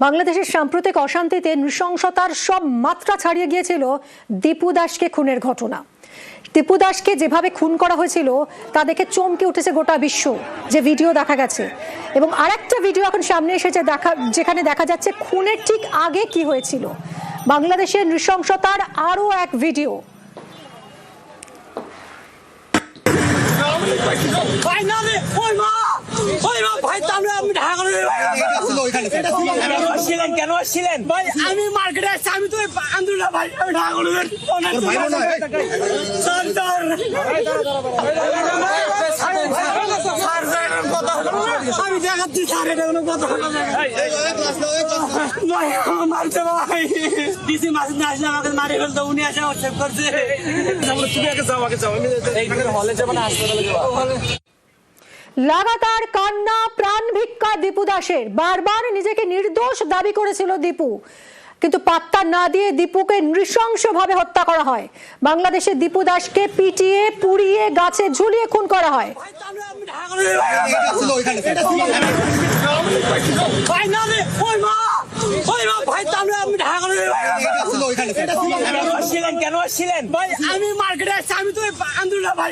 বাংলাদেশের সাম্প্রতিক অশান্তিতে নৃশংসতার সব মাত্রা ছাড়িয়ে গিয়েছিল দীপু দাসকে খুনের ঘটনা। দীপু দাসকে যেভাবে খুন করা হয়েছিল তা দেখে চমকে উঠেছে গোটা বিশ্ব। যে ভিডিও দেখা গেছে এবং আরেকটা ভিডিও এখন সামনে এসেছে যেখানে দেখা যাচ্ছে খুনের ঠিক আগে কি হয়েছিল। বাংলাদেশের নৃশংসতার আরো এক ভিডিও। আমি মার্কেটে আসছি, আমি তো আন্দোলন ভাই আমি দেখাচ্ছি স্যার, এটা কোনো কথা মারছে ভাই। ডিসি মাসে আসলে আমাকে মারি ফেলতো, উনি আসে হোয়াটসঅ্যাপ করছে। হলে যাবো না হাসপাতালে যাবো। লাগাতার কান্না প্রাণ ভিক্ষা দীপু দাসের। বারবার নিজেকে নির্দোষ দাবি করেছিল দীপু, কিন্তু পাত্তা না দিয়ে দীপুকে নৃশংসভাবে হত্যা করা হয়। বাংলাদেশে দীপু দাসকে পিটিয়ে পুড়িয়ে গাছে ঝুলিয়ে খুন করা হয়। কেন আসছিলেন ভাই? আমি মার্কেটে আসছি, আমি তো আন্দোলন ভাই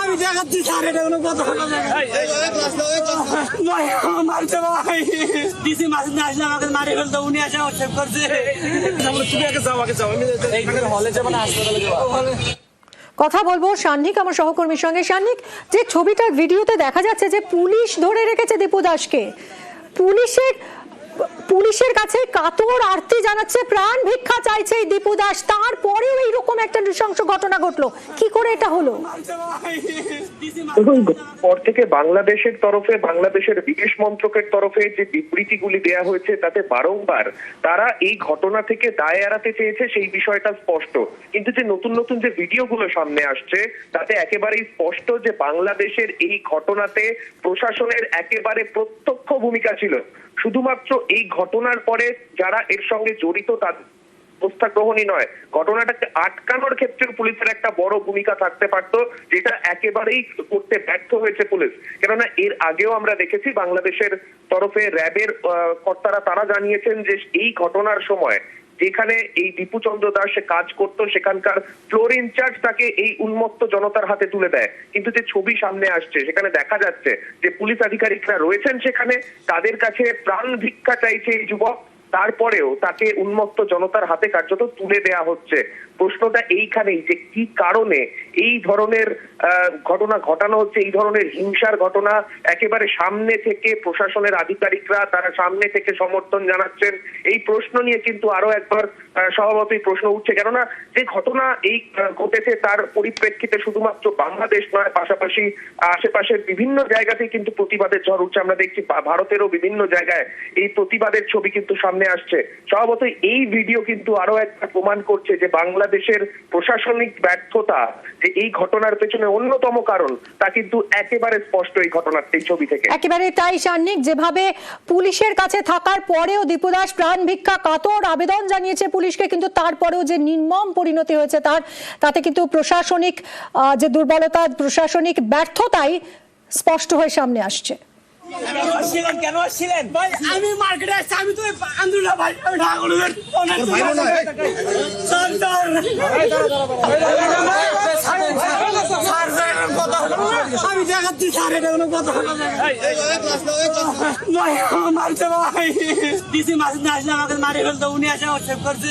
আমি দেখাচ্ছি স্যার, এটা কোনো কথা মারছে ভাই। ডিসি মাসে আসলে আমাকে মারি ফেলতো, উনি আসে হোয়াটসঅ্যাপ করছে। হলে যাবো না হাসপাতালে যাবো। কথা বলবো সান্নিক আমার সহকর্মীর সঙ্গে। সান্নিক, যে ছবিটার ভিডিওতে দেখা যাচ্ছে যে পুলিশ ধরে রেখেছে দীপু দাসকে, পুলিশের কাছে কাতর আরতি জানাচ্ছে, প্রাণ ভিক্ষা চাইছে এই দীপু দাস, তারপরেও এইরকম একটা নৃশংস ঘটনা ঘটলো। কি করে এটা হলো? পর থেকে বাংলাদেশের তরফে, বাংলাদেশের বিদেশ মন্ত্রকের তরফে যে বিবৃতিগুলি দেয়া হয়েছে তাতে বারংবার তারা এই ঘটনা থেকে দায় এড়াতে চেয়েছে, সেই বিষয়টা স্পষ্ট। কিন্তু যে নতুন নতুন যে ভিডিওগুলো সামনে আসছে তাতে একেবারেই স্পষ্ট যে বাংলাদেশের এই ঘটনাতে প্রশাসনের একেবারে প্রত্যক্ষ ভূমিকা ছিল। শুধুমাত্র এই ঘটনার পরে যারা এর সঙ্গে জড়িত তাদের ব্যবস্থা গ্রহণই নয়, ঘটনাটাকে আটকানোর ক্ষেত্রে পুলিশের একটা বড় ভূমিকা থাকতে পারতো, যেটা একেবারেই করতে ব্যর্থ হয়েছে পুলিশ। কেননা এর আগেও আমরা দেখেছি বাংলাদেশের তরফে র্যাবের কর্তারা তারা জানিয়েছেন যে এই ঘটনার সময় যেখানে এই দীপু চন্দ্র দাস কাজ করতো সেখানকার ফ্লোর ইনচার্জ তাকে এই উন্মত্ত জনতার হাতে তুলে দেয়। কিন্তু যে ছবি সামনে আসছে সেখানে দেখা যাচ্ছে যে পুলিশ আধিকারিকরা রয়েছেন সেখানে, তাদের কাছে প্রাণ ভিক্ষা চাইছে এই যুবক, তারপরেও তাকে উন্মত্ত জনতার হাতে কার্যত তুলে দেয়া হচ্ছে। প্রশ্নটা এইখানেই যে কি কারণে এই ধরনের ঘটনা ঘটানো হচ্ছে, এই ধরনের হিংসার ঘটনা একেবারে সামনে থেকে প্রশাসনের আধিকারিকরা তারা সামনে থেকে সমর্থন জানাচ্ছেন। এই প্রশ্ন নিয়ে কিন্তু আরো একবার স্বভাবতই প্রশ্ন উঠছে, কেননা যে ঘটনা এই ঘটেছে তার পরিপ্রেক্ষিতে শুধুমাত্র বাংলাদেশ নয়, পাশাপাশি আশেপাশের বিভিন্ন জায়গাতেই কিন্তু প্রতিবাদের ঝড় উঠছে। আমরা দেখছি ভারতেরও বিভিন্ন জায়গায় এই প্রতিবাদের ছবি কিন্তু সামনে আসছে। স্বভাবতই এই ভিডিও কিন্তু আরো একবার প্রমাণ করছে যে বাংলাদেশের প্রশাসনিক ব্যর্থতা যে এই ঘটনার পেছনে অন্যতম কারণ, তা কিন্তু একেবারে স্পষ্ট এই ঘটনার এই ছবি থেকে। একেবারে তাই সান্নিক, যেভাবে পুলিশের কাছে থাকার পরেও দীপু দাস প্রাণ ভিক্ষা কাতর আবেদন জানিয়েছে পুলিশকে, কিন্তু তারপরেও যে নির্মম পরিণতি হয়েছে তাতে কিন্তু প্রশাসনিক যে দুর্বলতা, প্রশাসনিক ব্যর্থতাই স্পষ্ট হয়ে সামনে আসছে। কেন আসছিলেন ভাই? আমি মার্কেটে আসছি, আমি তো আন্দোলন ভাই আমি দেখাচ্ছি স্যার, এটা কোনো কথা মারছে ভাই। ডিসি মাসে আসলে আমাকে মারি ফেলতো, উনি আসে হোয়াটসঅ্যাপ করছে।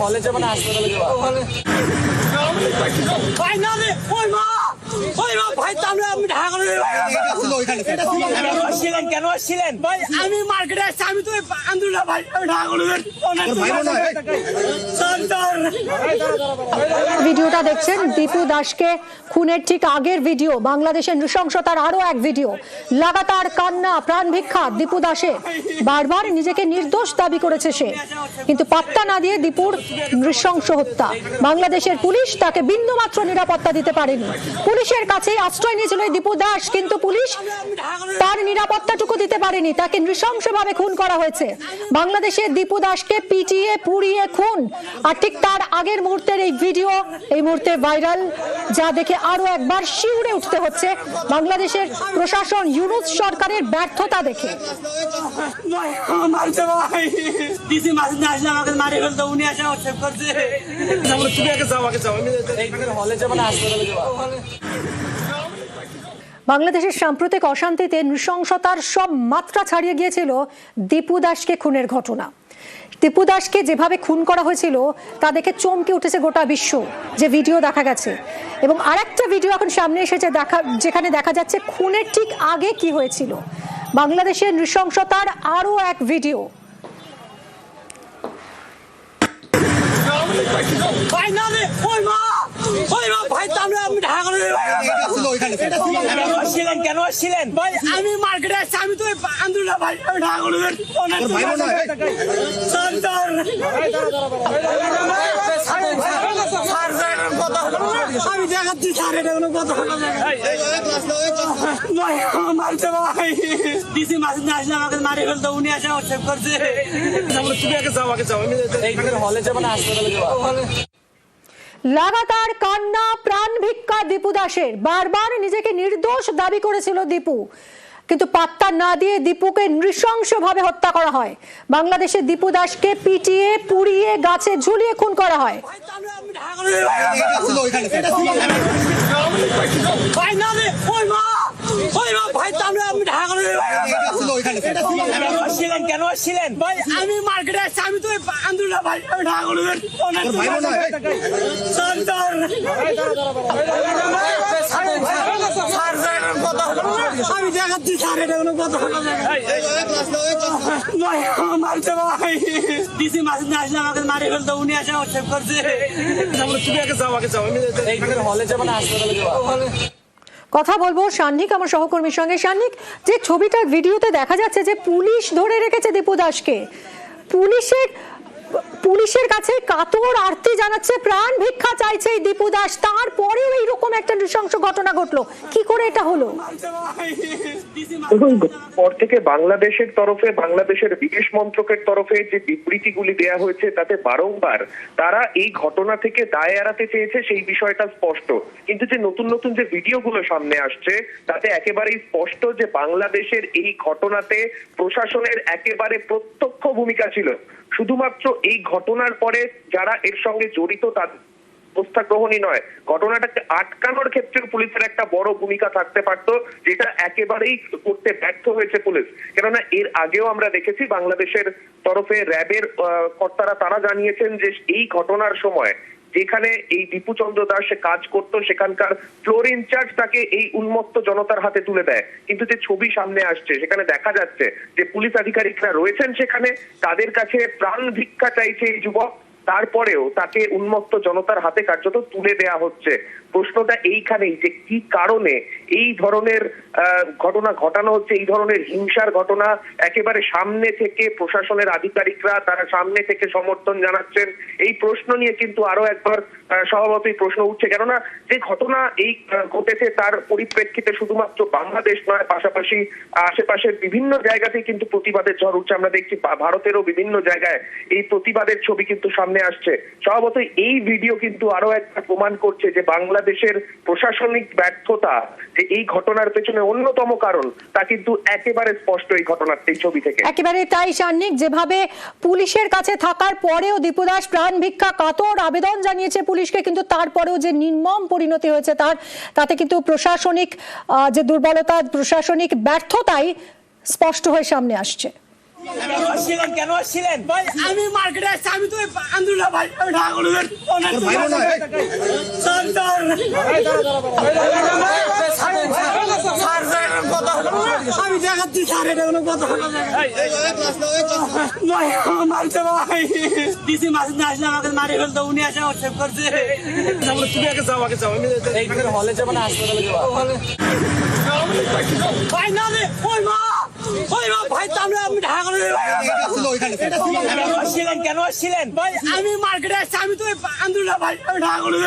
হলে যাবো না হাসপাতালে যাবো। কেন আসছিলেন ভাই? আমি মার্কেটে আসছি, আমি তো আন্দোলন ভাই ভিডিওটা দেখছেন দীপু দাসকে খুনের ঠিক আগের ভিডিও, বাংলাদেশের নৃশংসতার আরো এক ভিডিও। লাগাতার কান্না প্রাণ ভিক্ষা দীপু দাসের। বারবার নিজেকে নির্দোষ দাবি করেছে সে, কিন্তু পাত্তা না দিয়ে দীপুর নৃশংস হত্যা। বাংলাদেশের পুলিশ তাকে বিন্দুমাত্র নিরাপত্তা দিতে পারেনি। পুলিশ পুলিশের কাছে আশ্রয় নিয়েছিল এই দীপু দাস, কিন্তু পুলিশ তার নিরাপত্তাটুকু দিতে পারেনি, তাকে নৃশংসভাবে খুন করা হয়েছে। বাংলাদেশে দীপু দাসকে পিটিয়ে পুড়িয়ে খুন, আর ঠিক তার আগের মুহূর্তের এই ভিডিও এই মুহূর্তে ভাইরাল, যা দেখে আরো একবার শিউরে উঠতে হচ্ছে বাংলাদেশের প্রশাসন, ইউনূস সরকারের ব্যর্থতা দেখে। মারছে ভাই, ডিসি মাসুদ আসলে আমাকে মারি ফেলতো, উনি আসে হচ্ছে করছে। তুমি আগে যাও, আগে যাও, আমি হলে যাবো না, হাসপাতালে যাবো। বাংলাদেশের সাম্প্রতিক অশান্তিতে নৃশংসতার সব মাত্রা ছাড়িয়ে গিয়েছিল দীপু দাসকে খুনের ঘটনা। দীপু দাসকে যেভাবে খুন করা হয়েছিল তা দেখে চমকে উঠেছে গোটা বিশ্ব, যে ভিডিও দেখা গেছে। এবং আরেকটা ভিডিও এখন সামনে এসেছে যেখানে দেখা যাচ্ছে খুনের ঠিক আগে কি হয়েছিল। বাংলাদেশের নৃশংসতার আরো এক ভিডিও। কেন আসছিলেন ভাই? আমি মার্কেটে আসছি, আমি তো আন্দোলন ভাই, আমি ঢাকা আমি দেখাচ্ছি স্যার, এটা কোনো কথা মারছে ভাই, ডিসি মাসুদ আসলে আমাকে মারি ফেলতো, উনি আসে হচ্ছে করছে। তুমি আগে যাও, আগে যাও, আমি হলে যাবো না, হাসপাতালে যাবো। লাগাতার কান্না, প্রাণ ভিক্ষা দীপু দাসের। বারবার নিজেকে নির্দোষ দাবি করেছিল দীপু, কিন্তু পাত্তা না দিয়ে দীপুকে নৃশংসভাবে হত্যা করা হয়। বাংলাদেশে দীপু দাসকে পিটিয়ে পুড়িয়ে গাছে ঝুলিয়ে খুন করা হয়। কেন আসছিলেন ভাই? আমি মার্কেটে আসছি, আমি তো আন্দোলন ভাই, আমি ঢাকা আমি দেখাচ্ছি স্যার, এটা কোনো কথা মারছে ভাই, ডিসি মাসুদ আসলে আমাকে মারি ফেলতো, উনি আসে হচ্ছে করছে। তুমি আগে যাও, আগে যাও, আমি হলে যাবো না, হাসপাতালে যাবো। কথা বলবো সান্নিক আমার সহকর্মীর সঙ্গে। সান্নিক, যে ছবিটা ভিডিওতে দেখা যাচ্ছে যে পুলিশ ধরে রেখেছে দীপু দাসকে, পুলিশের কাছে কাতর আরতি জানাচ্ছে, প্রাণ ভিক্ষা চাইছে এই দীপু দাস, তারপরেও এইরকম একটা নৃশংস ঘটনা ঘটলো, কি করে এটা হলো? পর থেকে বাংলাদেশের তরফে, বাংলাদেশের বিদেশ মন্ত্রকের তরফে যে বিবৃতিগুলি দেয়া হয়েছে তাতে বারংবার তারা এই ঘটনা থেকে দায় এড়াতে চেয়েছে, সেই বিষয়টা স্পষ্ট। কিন্তু যে নতুন নতুন যে ভিডিওগুলো সামনে আসছে তাতে একেবারেই স্পষ্ট যে বাংলাদেশের এই ঘটনাতে প্রশাসনের একেবারে প্রত্যক্ষ ভূমিকা ছিল। শুধুমাত্র এই ঘটনার পরে যারা এর সঙ্গে জড়িত তাদের ব্যবস্থা গ্রহণই নয়, ঘটনাটাকে আটকানোর ক্ষেত্রে পুলিশের একটা বড় ভূমিকা থাকতে পারতো, যেটা একেবারেই করতে ব্যর্থ হয়েছে পুলিশ। কেননা এর আগেও আমরা দেখেছি বাংলাদেশের তরফে র্যাবের কর্তারা তারা জানিয়েছেন যে এই ঘটনার সময় যেখানে এই দীপু চন্দ্র দাস কাজ করত সেখানকার ফ্লোর ইনচার্জ তাকে এই উন্মত্ত জনতার হাতে তুলে দেয়। কিন্তু যে ছবি সামনে আসছে সেখানে দেখা যাচ্ছে যে পুলিশ আধিকারিকরা রয়েছেন সেখানে, তাদের কাছে প্রাণ ভিক্ষা চাইছে এই যুবক, তারপরেও তাকে উন্মত্ত জনতার হাতে কার্যত তুলে দেয়া হচ্ছে। প্রশ্নটা এইখানেই যে কি কারণে এই ধরনের ঘটনা ঘটানো হচ্ছে, এই ধরনের হিংসার ঘটনা একেবারে সামনে থেকে প্রশাসনের আধিকারিকরা তারা সামনে থেকে সমর্থন জানাচ্ছেন, এই প্রশ্ন নিয়ে কিন্তু আরো একবার স্বভাবতই প্রশ্ন উঠছে। কেননা যে ঘটনা এই ঘটেছে তার পরিপ্রেক্ষিতে শুধুমাত্র বাংলাদেশ নয়, পাশাপাশি আশেপাশের বিভিন্ন জায়গাতেই কিন্তু প্রতিবাদের ঝড় উঠছে। আমরা দেখছি ভারতেরও বিভিন্ন জায়গায় এই প্রতিবাদের ছবি কিন্তু সামনে আসছে। স্বভাবতই এই ভিডিও কিন্তু আরো একটা প্রমাণ করছে যে বাংলাদেশের প্রশাসনিক ব্যর্থতা যে এই ঘটনার পেছনে অন্যতম কারণ, তা কিন্তু একেবারে স্পষ্ট এই ঘটনার এই ছবি থেকে। একেবারে তাই সান্নিক, যেভাবে পুলিশের কাছে থাকার পরেও দীপু দাস প্রাণ ভিক্ষা কাতর আবেদন জানিয়েছে পুলিশকে, কিন্তু তারপরেও যে নির্মম পরিণতি হয়েছে তাতে কিন্তু প্রশাসনিক যে দুর্বলতা, প্রশাসনিক ব্যর্থতাই স্পষ্ট হয়ে সামনে আসছে। কেন আসছিলেন ভাই? আমি মার্কেটে আসছি, আমি তো আন্দোলন ভাই, আমি ঢাকা আমি দেখাচ্ছি স্যার, এটা কোনো কথা মারছে ভাই, ডিসি মাসুদ আসলে আমাকে মারি ফেলতো, উনি আসে হচ্ছে করছে। তুমি আগে যাও, আগে যাও, আমি হলে যাবো না, হাসপাতালে যাবো। ওই ভাই তো আমরা আমি ঢাকা করে কেন আসছিলেন ভাই? আমি মার্কেটে আসছি, আমি তো আন্দোলন ভাই, আমি ঢাকা করে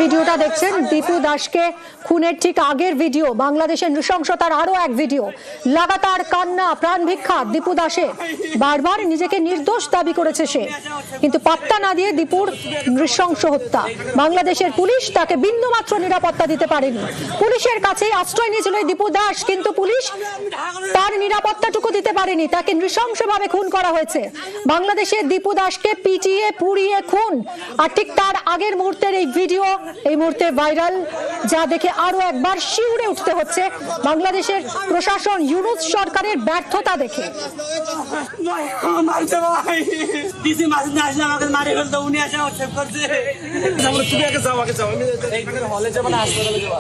ভিডিওটা দেখছেন দীপু দাসকে খুনের ঠিক আগের ভিডিও, বাংলাদেশের নৃশংসতার আরো এক ভিডিও। লাগাতার কান্না, প্রাণ ভিক্ষা দীপু দাসের, বারবার নিজেকে নির্দোষ দাবি করেছে সে, কিন্তু পাত্তা না দিয়ে দীপুর নৃশংস হত্যা। বাংলাদেশের পুলিশ তাকে বিন্দুমাত্র নিরাপত্তা দিতে পারেনি। পুলিশের কাছে আশ্রয় নিয়েছিল এই দীপু দাস, কিন্তু পুলিশ তার নিরাপত্তাটুকু দিতে পারেনি। তাকে নৃশংসভাবে খুন করা হয়েছে। বাংলাদেশের দীপু দাসকে পিটিয়ে পুড়িয়ে খুন। আর ঠিক তার আগের মুহূর্তের এই ভিডিও এই মুহূর্তে ভাইরাল, যা দেখে আরো একবার শিউরে উঠতে হচ্ছে বাংলাদেশের প্রশাসন, ইউনূস সরকারের ব্যর্থতা দেখে। মারছে ভাই, ডিসি মাসুদ না আসলে আমাকে মারি ফেলতো, উনি আসে সেভ করছে। তুমি আগে যাও, আমি হলে যাবো না, হাসপাতালে যাবো।